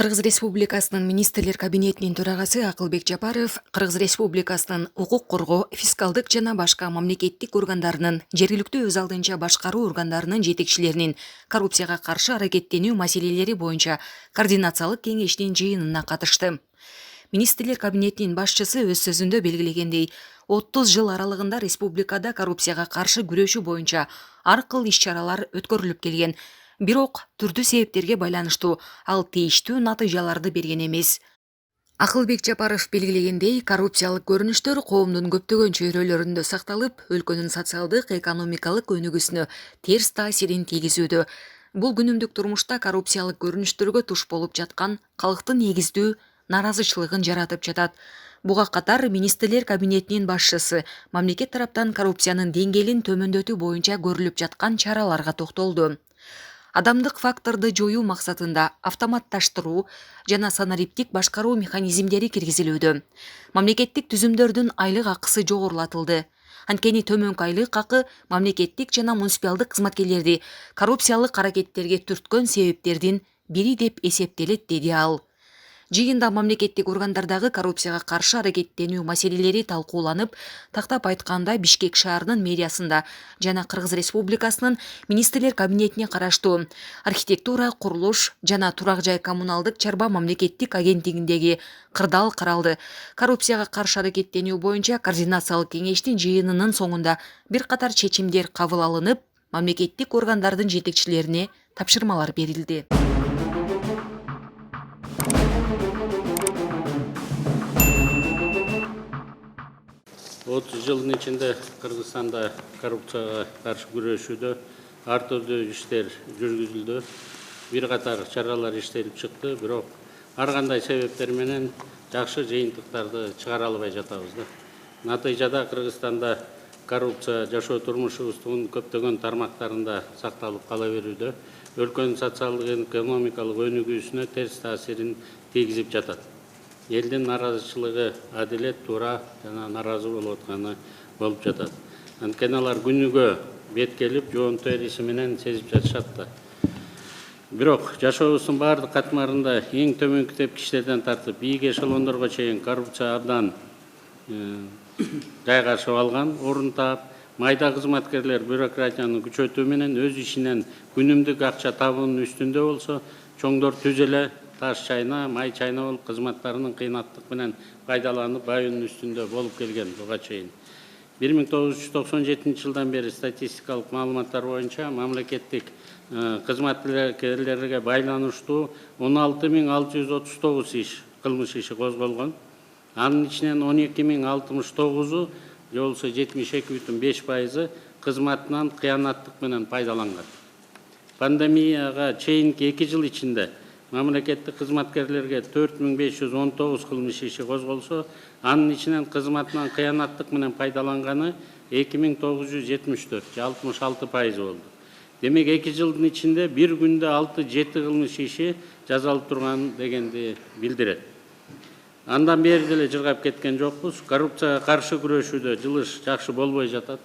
Кыргыз Республикасынын министрлер кабинетинин төрагасы Акылбек Жапаров Кыргыз Республикасынын укук коргоо, фискалдык жана башка мамлекеттик органдарынын, жергиликтүү өз алдынча башкаруу органдарынын жетекчилеринин коррупцияга каршы аракеттенүү маселелери боюнча координациялык кеңештин жыйынына катышты. Министрлер кабинетинин башчысы өз сөзүндө белгилегендей, 30 жыл аралыгында республикада коррупцияга каршы күрөшүү боюнча ар кыл иш-чаралар өткөрүлүп келген. Бирок түрдүү себептерге байланыштуу ал тийиштүү натыйжаларды берген эмес. Акылбек Жапаров белгилегендей, коррупциялык көрүнүштөр коомдун көптөгөн чөйрөлөрүндө сакталып, өлкөнүн социалдык, экономикалык өнүгүүсүнө терс таасирин тийгизүүдө. Бул күнүмдүк турмушта коррупциялык көрүнүштөргө туш болуп жаткан калктын негиздүү наразычылыгын жаратып жатат. Буга катар министрлер кабинетинин башчысы мамлекет тараптан коррупциянын деңгээлин төмөндөтүү боюнча көрүлүп жаткан чараларга токтолду. Адамдык факторду жоюу максатында автоматташтыруу жана санариптик башкаруу механизмдери киргизилүүдө. Мамлекеттик түзүмдөрдүн айлык акысы жогорулатылды. Анткени төмөнкү айлык акы мамлекеттик жана муниципалдык кызматкерлерди коррупциялык аракеттерге түрткөн себептердин бири деп эсептелет, деди ал. Жыйында мамлекеттик органдардагы коррупцияга каршы аракеттенүү маселелери талкууланып, тактап айтканда Бишкек шаарынын мэриясында жана Кыргыз Республикасынын министрлер кабинетине караштуу архитектура, курулуш жана турак жай коммуналдык чарба мамлекеттик агенттигиндеги кырдаал каралды. Коррупцияга каршы аракеттенүү боюнча координациялык кеңештин жыйынынын соңунда бир катар чечимдер кабыл алынып, мамлекеттик органдардын жетекчилерине тапшырмалар берилди. 30 жылдын ичинде Кыргызстанда коррупцияга каршы күрөшүүдө ар түрдүү иштер жүргүзүлдү. Бир катар чаралар иштелип чыкты, бирок ар кандай себептер менен жакшы жыйынтыктарды чыгара албай жатабыз да. Натыйжада Кыргызстанда коррупция жашоо турмушубуздун көптөгөн тармактарында сакталып кала берүүдө, өлкөнүн социалдык экономикалык өнүгүүсүнө терс таасирин тийгизип жатат. Элдин наразычылыгы адилет, туура жана наразы болуп атканы болуп жатат. Анткени алар күнүгө бет келип, жоонту эриси менен сезип жатышат да. Бирок жашообуздун бардык катмарында эң төмөнкү тепкичтерден тартып, бийик эшелондорго чейин коррупция абдан жайгашып алган, орун таап, майда кызматкерлер бюрократияны күчөтүү менен өз ишинен күнүмдүк акча табуунун үстүндө болсо, чоңдор түз эле таш чайна, май чайна болуп кызматтарынын кыйынаттык менен пайдаланып, баюунун үстүндө болуп келген буга чейин. 1997 жылдан бери статистикалык маалыматтар боюнча мамлекеттик кызматкерлерге байланыштуу 16639 иш, кылмыш иши козголгон. Анын ичинен 12069-у, же болбосо 72,5%, кызматынан кыянаттык менен пайдаланган. Пандемияга чейинки 2 жыл ичинде мамлекеттик кызматкерлерге 4519 кылмыш иши козголсо, анын ичинен кызматынан кыянаттык менен пайдаланганы 2974, 66% болду. Демек 2 жылдын ичинде бир күндө 6-7 кылмыш иши жазалып турган дегенди билдирет. Андан бери деле жыргап кеткен жокпуз. Коррупцияга каршы күрөшүүдө жылыш жакшы болбой жатат.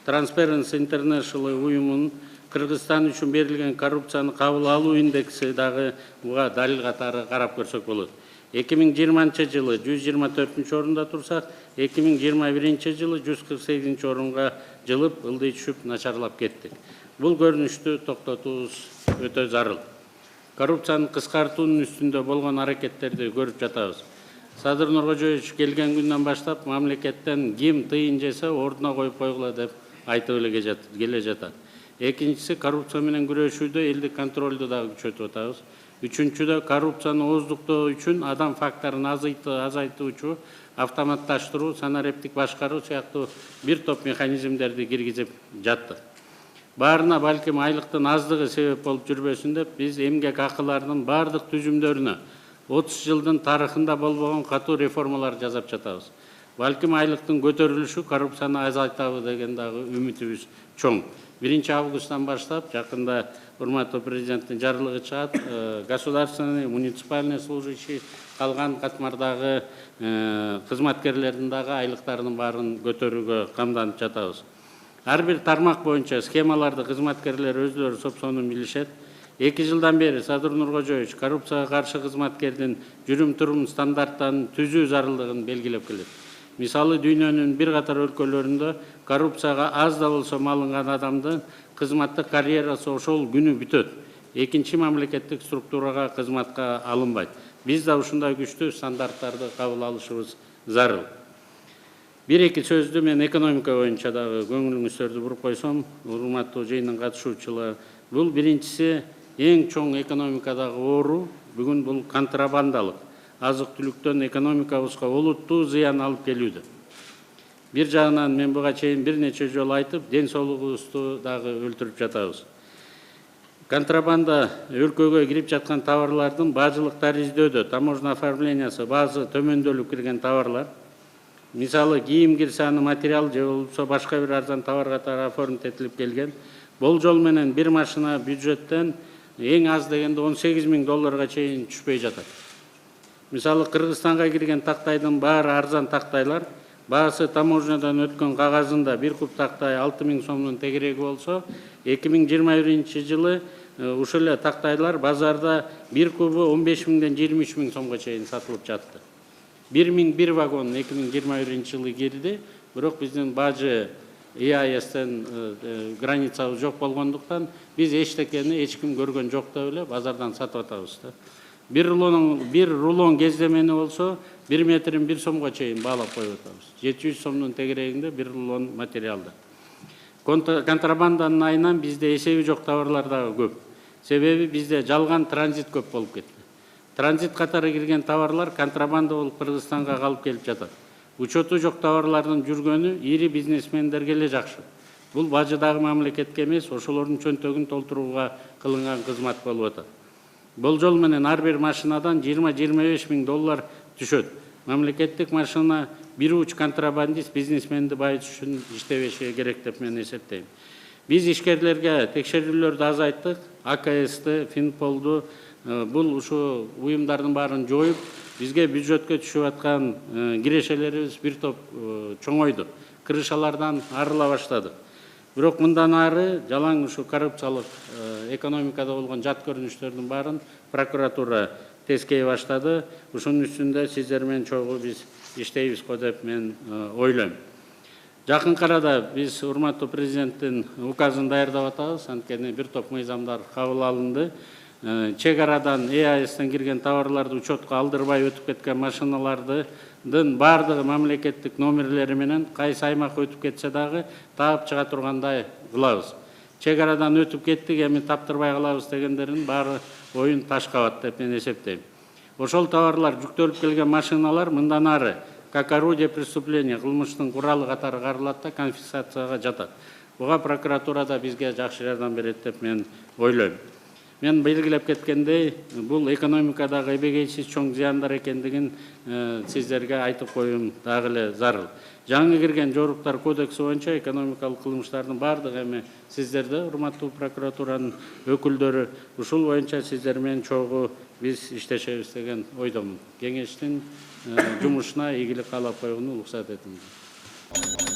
Transparency International уюмунун Кыргызстан үчүн берилген коррупцияны кабыл алуу индекси дагы буга далил катары карап көрсөк болот. 2020 жылы 124-орунда турсак, 2021 жылы 148 орунга жылып, ылдый түшүп начарлап кеттик. Бул көрүнүштү токтотуубуз өтө зарыл. Коррупцияны кыскартуунун үстүндө болгон аракеттерди көрүп жатабыз. Садыр Нуркожоевич келген күндөн баштап мамлекеттен ким тыйын жесе ордуна коюп койгула деп айтып келе жатат. Экинчиси, коррупция менен күрөшүүдө элдик контролду дагы күчөтүп атабыз. Үчүнчүдө, коррупцияны ооздуктоо үчүн адам фактарын азайтуучу автоматташтыруу, санариптик башкаруу сыяктуу бир топ механизмдерди киргизип жаттык. Баарына балким айлыктын аздыгы себеп болуп жүрбөсүн деп, биз эмгек акыларынын бардык түзүмдөрүнө 30 жылдын тарыхында болбогон катуу реформалар жасап жатабыз. Балким айлыктын көтөрүлүшү коррупцияны азайтабы деген дагы үмүтүбүз чоң. 1 августтан баштап, жакында урматтуу президенттин жарлыгы чыгат, государственный, муниципальный служащий калган катмардагы кызматкерлердин дагы айлыктарынын баарын көтөрүүгө камданып жатабыз. Ар бир тармак боюнча схемаларды кызматкерлер өздөрү сопсонун билишет. 2 жылдан бeri Садыр Нуркожоевич коррупцияга каршы кызматкердин жүрүм-турум стандарттарын түзүү зарылдыгын белгилеп келет. Мисалы дүйнөнүн бир катар өлкөлөрүндө коррупцияга аз да болсо малынган адамдын кызматтык карьерасы ошол күнү бүтөт. Экинчи мамлекеттик структурага кызматка алынбайт. Биз да ушундай күчтүү стандарттарды кабыл алышыбыз зарыл. Бир-эки сөздү мен экономика боюнча дагы көңүлүңүздөрдү буруп койсом, урматтуу жыйындын катышуучулары, бул биринчиси эң чоң экономикадагы оору бүгүн бул контрабандалык. Азык-түлүктөн экономикабызга олуттуу зыян алып келүүдө. Бир жагынан мен буга чейин бир нече жолу айтып, ден соолугубузду дагы өлтүрүп жатабыз. Контрабанда өлкөгө кирип жаткан товарлардын бажылыктары издөөдө, таможня оформлениясы баазы төмөндөлүп кирген товарлар. Мисалы кийим кирсе аны материал же болбосо башка бир арзан товар катары оформить этилип келген. Болжол менен бир машина бюджеттен эң аз дегенде $18.000 чейин түшпөй жатат. Мисалы Кыргызстанга кирген тактайдын баары арзан тактайлар, баасы таможнядан өткөн кагазында бир куб тактай 6.000 сомдун тегереги болсо, 2021 жылы ушул эле тактайлар базарда бир кубу 15.000ден 23.000 сомго чейин сатылып жатты. 1001 вагон 2021 жылы кирди, бирок биздин бажы ИАЭСтен границабыз жок болгондуктан биз эчтекени эч ким көргөн жок деп эле базардан сатып атабыз да. Бир рулон кездемени болсо 1 метрин 1 сомго чейин баалап коюп атабыз. 700 сомдун тегерегинде бир рулон материалда. Контрабанданын айынан бизде эсеби жок товарлар дагы көп. Себеби бизде жалган транзит көп болуп кетти. Транзит катары кирген товарлар контрабанда болуп Кыргызстанга калып келип жатат. Учету жок товарлардын жүргөнү ири бизнесмендерге эле жакшы. Бул бажыдагы мамлекетке эмес, ошолордун чөнтөгүн толтурууга кылынган кызмат болуп атат. Болжол менен ар бир машинадан $20-25.000 түшөт. Мамлекеттик машина бир уч контрабандист бизнесменди байытыш үчүн иштебеши керек деп мен эсептейм. Биз ишкерлерге текшерүүлөрдү азайттык, АКСты, Финполду, бул ушу уюмдардын баарын жоюп, бизге бюджетке түшүп аткан кирешелерибиз бир топ чоңойду. Крышалардан арыла баштады. Бирок мындан ары жалаң ушу коррупциялык экономикада болгон жат көрүнүштөрдүн баарын прокуратура тескей баштады. Ушунун үстүндө сиздер менен чогуу биз иштейбиз го деп мен ойлойм. Жакын арада биз урматтуу президенттин указын даярдап атабыз. Анткени бир топ мыйзамдар кабыл алынды. Чек арадан ЭАЭСтен кирген товарларды учетко алдырбай өтүп кеткен машиналардын бардыгы мамлекеттик номерлери менен кайсы аймакка өтүп кетсе дагы таап чыга тургандай кылабыз. Чек арадан өтүп кеттик, эми таптырбай калабыз дегендердин баары оюн таш кабат деп мен эсептейм. Ошол товарлар жүктөлүп келген машиналар мындан ары как орудие преступления кылмыштын куралы катары каралат да конфискацияга жатат. Буга прокуратура да бизге жакшы жардам берет деп мен ойлойм. Мен белгилеп кеткендей, бул экономикадагы эбегейсиз чоң зыяндар экендигин сиздерге айтып коюум дагы эле зарыл. Жаңы кирген жоруктар кодекси боюнча экономикалык кылмыштардын бардыгы эми сиздерде, урматтуу прокуратуранын өкүлдөрү, ушул боюнча сиздер менен чогуу биз иштешебиз деген ойдомун. Кеңештин жумушуна ийгилик каалап койгону уруксат этиңиз.